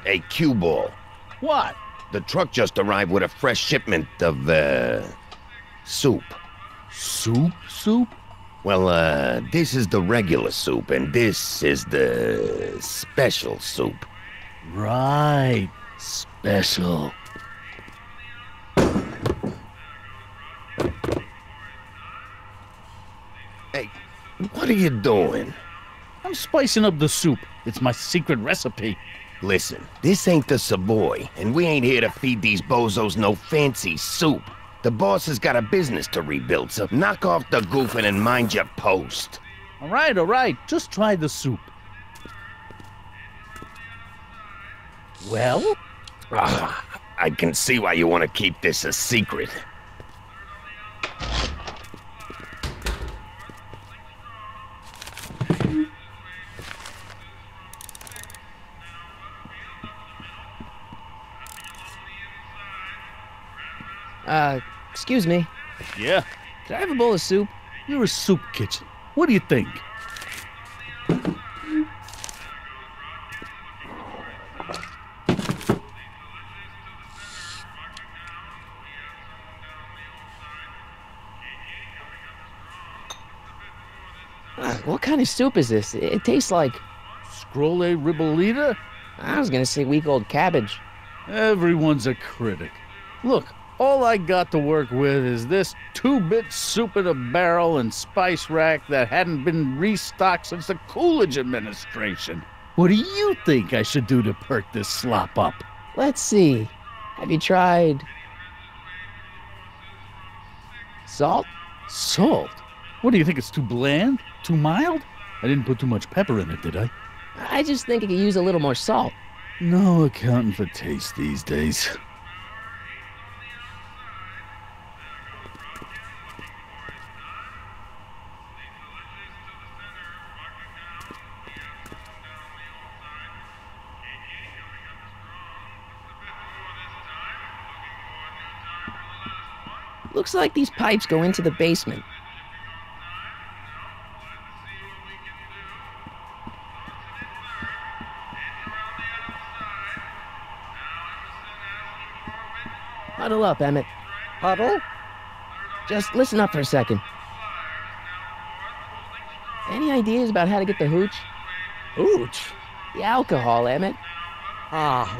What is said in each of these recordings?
Hey, cue ball. What? The truck just arrived with a fresh shipment of, soup. Soup? Well, this is the regular soup, and this is the special soup. Right. Special. Hey, what are you doing? I'm spicing up the soup. It's my secret recipe. Listen, this ain't the Savoy, and we ain't here to feed these bozos no fancy soup. The boss has got a business to rebuild, so knock off the goofing and mind your post. All right. Just try the soup. Well? I can see why you want to keep this a secret. Excuse me. Yeah. Could I have a bowl of soup? You're a soup kitchen. What do you think? What kind of soup is this? It tastes like... Scroll ribolita? I was gonna say week-old cabbage. Everyone's a critic. Look, all I got to work with is this 2-bit soup in a barrel and spice rack that hadn't been restocked since the Coolidge administration. What do you think I should do to perk this slop up? Let's see. Have you tried... salt? Salt? What do you think, it's too bland? Too mild? I didn't put too much pepper in it, did I? I just think it could use a little more salt. No accounting for taste these days. Looks like these pipes go into the basement. Huddle up, Emmett. Huddle? Just listen up for a second. Any ideas about how to get the hooch? Hooch? The alcohol, Emmett.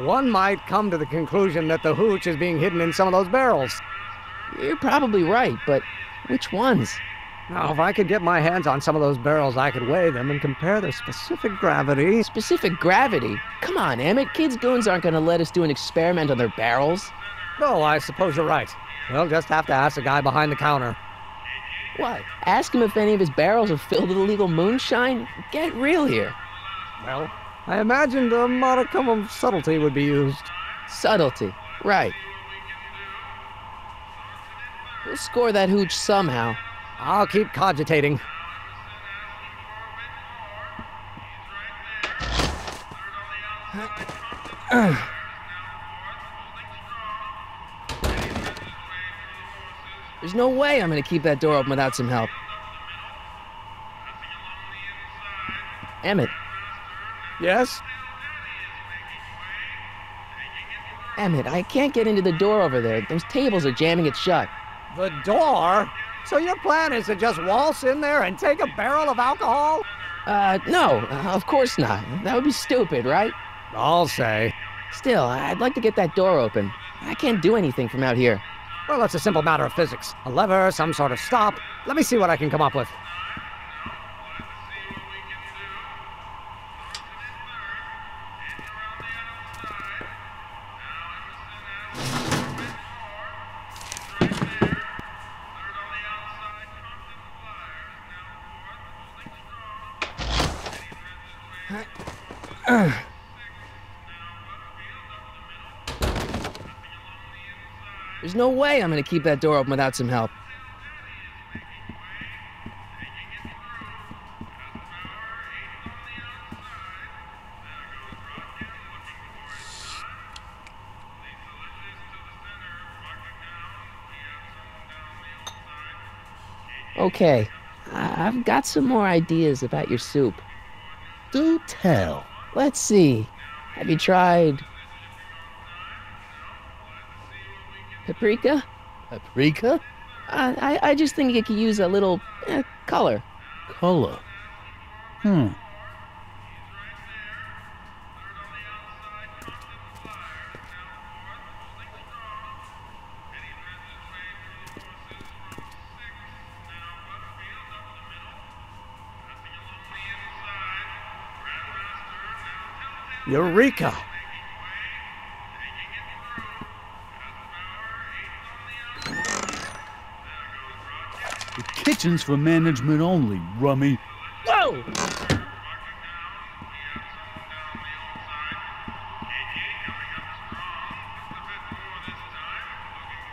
One might come to the conclusion that the hooch is being hidden in some of those barrels. You're probably right, but which ones? Now, if I could get my hands on some of those barrels, I could weigh them and compare their specific gravity. Specific gravity? Come on, Emmett. Kids' goons aren't going to let us do an experiment on their barrels. Oh, I suppose you're right. We'll just have to ask the guy behind the counter. What? Ask him if any of his barrels are filled with illegal moonshine? Get real here. Well, I imagined a modicum of subtlety would be used. Subtlety. Right. We'll score that hooch somehow. I'll keep cogitating. There's no way I'm gonna keep that door open without some help. Emmett. Yes? Emmett, I can't get into the door over there. Those tables are jamming it shut. The door? So your plan is to just waltz in there and take a barrel of alcohol? No, of course not. That would be stupid, right? I'll say. Still, I'd like to get that door open. I can't do anything from out here. Well, it's a simple matter of physics. A lever, some sort of stop. Let me see what I can come up with. There's no way I'm gonna keep that door open without some help. Okay, I've got some more ideas about your soup. Do tell. Let's see. Have you tried Paprika? Paprika? I just think it could use a little color. Color. Hmm. Eureka! The kitchen's for management only, rummy. Whoa!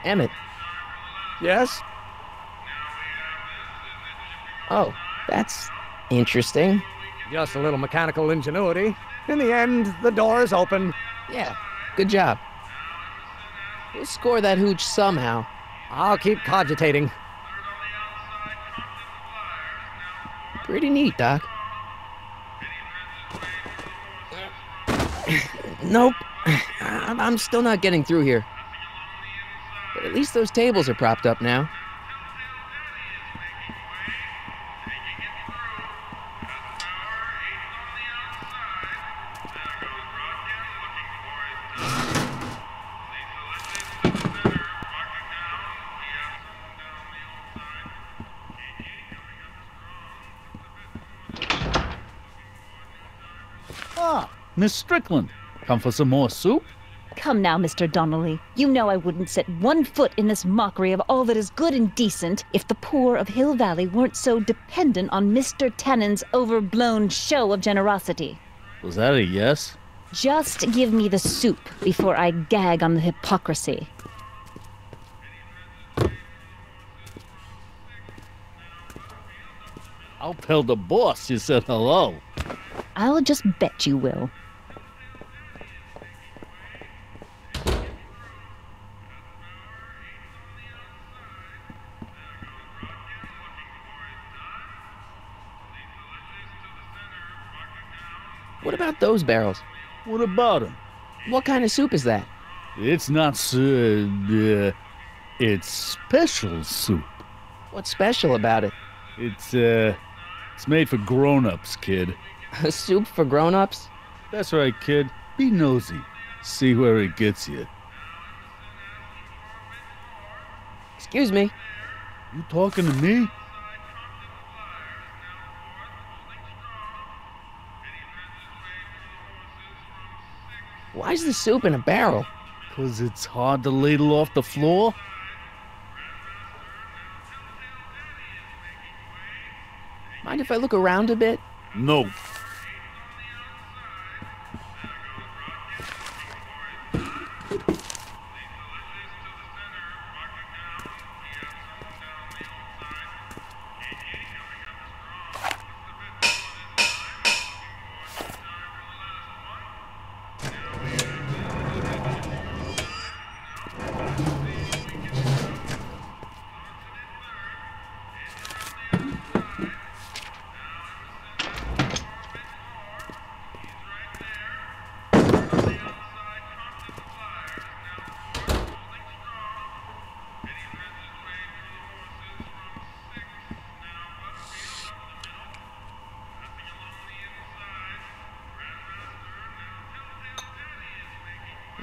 Emmett. Yes? Oh, that's interesting. Just a little mechanical ingenuity. In the end, the door is open. Yeah, good job. We'll score that hooch somehow. I'll keep cogitating. Pretty neat, Doc. Nope. I'm still not getting through here. But at least those tables are propped up now. Ah, Miss Strickland. Come for some more soup? Come now, Mr. Donnelly. You know I wouldn't set one foot in this mockery of all that is good and decent if the poor of Hill Valley weren't so dependent on Mr. Tennant's overblown show of generosity. Was that a yes? Just give me the soup before I gag on the hypocrisy. I'll tell the boss you said hello. I'll just bet you will. What about those barrels? What about him? What kind of soup is that? It's not it's special soup. What's special about it? It's made for grown-ups, kid. A soup for grown-ups? That's right, kid. Be nosy. See where it gets you. Excuse me. You talking to me? Why's the soup in a barrel? 'Cause it's hard to ladle off the floor? Mind if I look around a bit? No.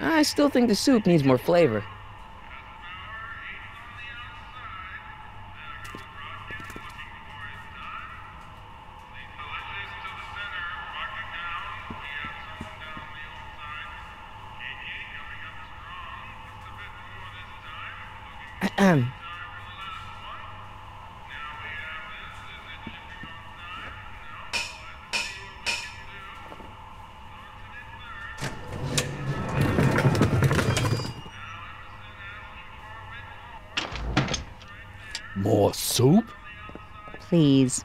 I still think the soup needs more flavor. Ahem. More soup? Please.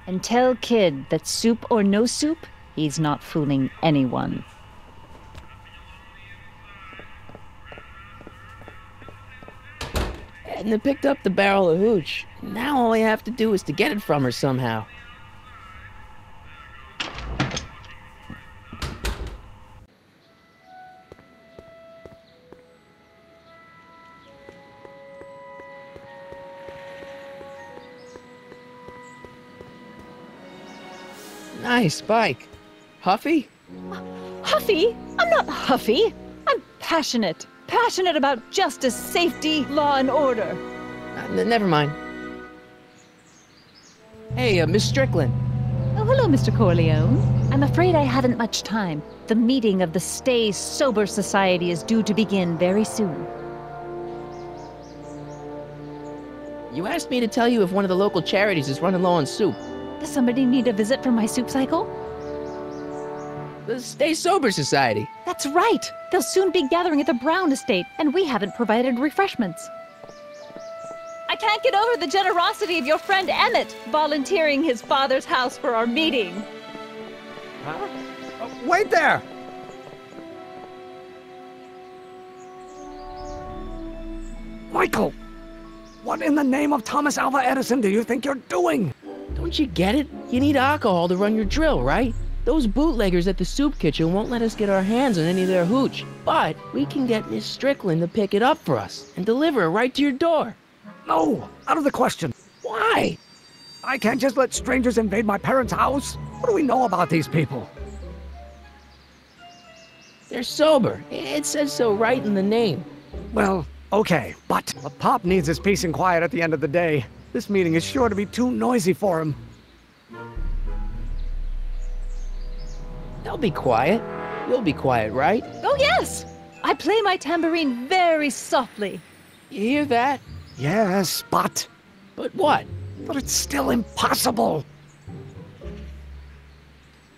And tell Kid that soup or no soup, he's not fooling anyone. Edna picked up the barrel of hooch. Now all I have to do is to get it from her somehow. Nice bike. Huffy? Huffy? I'm not huffy. I'm passionate. Passionate about justice, safety, law, and order. Never mind. Hey, Miss Strickland. Oh, hello, Mr. Corleone. I'm afraid I haven't much time. The meeting of the Stay Sober Society is due to begin very soon. You asked me to tell you if one of the local charities is running low on soup. Does somebody need a visit from my soup cycle? The Stay Sober Society. That's right. They'll soon be gathering at the Brown estate, and we haven't provided refreshments. I can't get over the generosity of your friend Emmett, volunteering his father's house for our meeting. Huh? Wait there! Michael! What in the name of Thomas Alva Edison do you think you're doing? Don't you get it? You need alcohol to run your drill, right? Those bootleggers at the soup kitchen won't let us get our hands on any of their hooch. But we can get Miss Strickland to pick it up for us and deliver it right to your door. No, out of the question. Why? I can't just let strangers invade my parents' house. What do we know about these people? They're sober. It says so right in the name. Well, okay, but Pop needs his peace and quiet at the end of the day. This meeting is sure to be too noisy for him. They'll be quiet. You'll be quiet, right? Oh, yes! I play my tambourine very softly. You hear that? Yes, but But what? it's still impossible.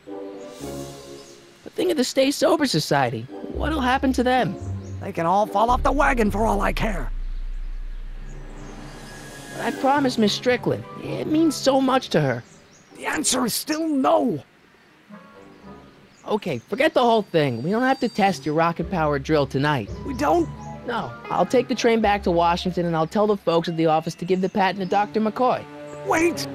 But think of the Stay Sober Society. What'll happen to them? They can all fall off the wagon for all I care. I promised Miss Strickland. It means so much to her. The answer is still no. Okay, forget the whole thing. We don't have to test your rocket-powered drill tonight. We don't. No, I'll take the train back to Washington and I'll tell the folks at the office to give the patent to Dr. McCoy. Wait.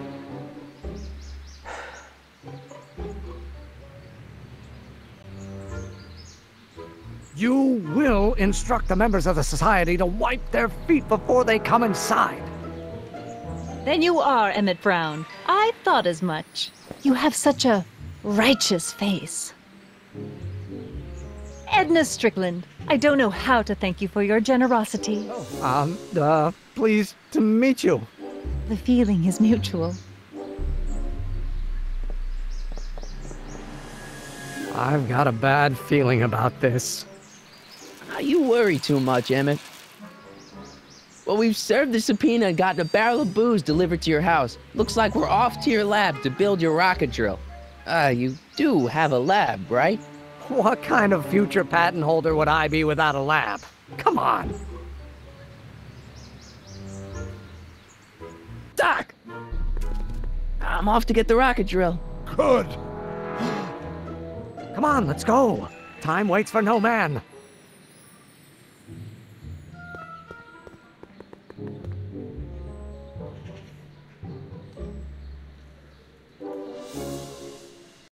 You will instruct the members of the society to wipe their feet before they come inside. Then you are Emmett Brown. I thought as much. You have such a righteous face. Edna Strickland, I don't know how to thank you for your generosity. Pleased to meet you. The feeling is mutual. I've got a bad feeling about this. You worry too much, Emmett. Well, we've served the subpoena and gotten a barrel of booze delivered to your house. Looks like we're off to your lab to build your rocket drill. You do have a lab, right? What kind of future patent holder would I be without a lab? Come on. Doc! I'm off to get the rocket drill. Good. Come on, let's go. Time waits for no man.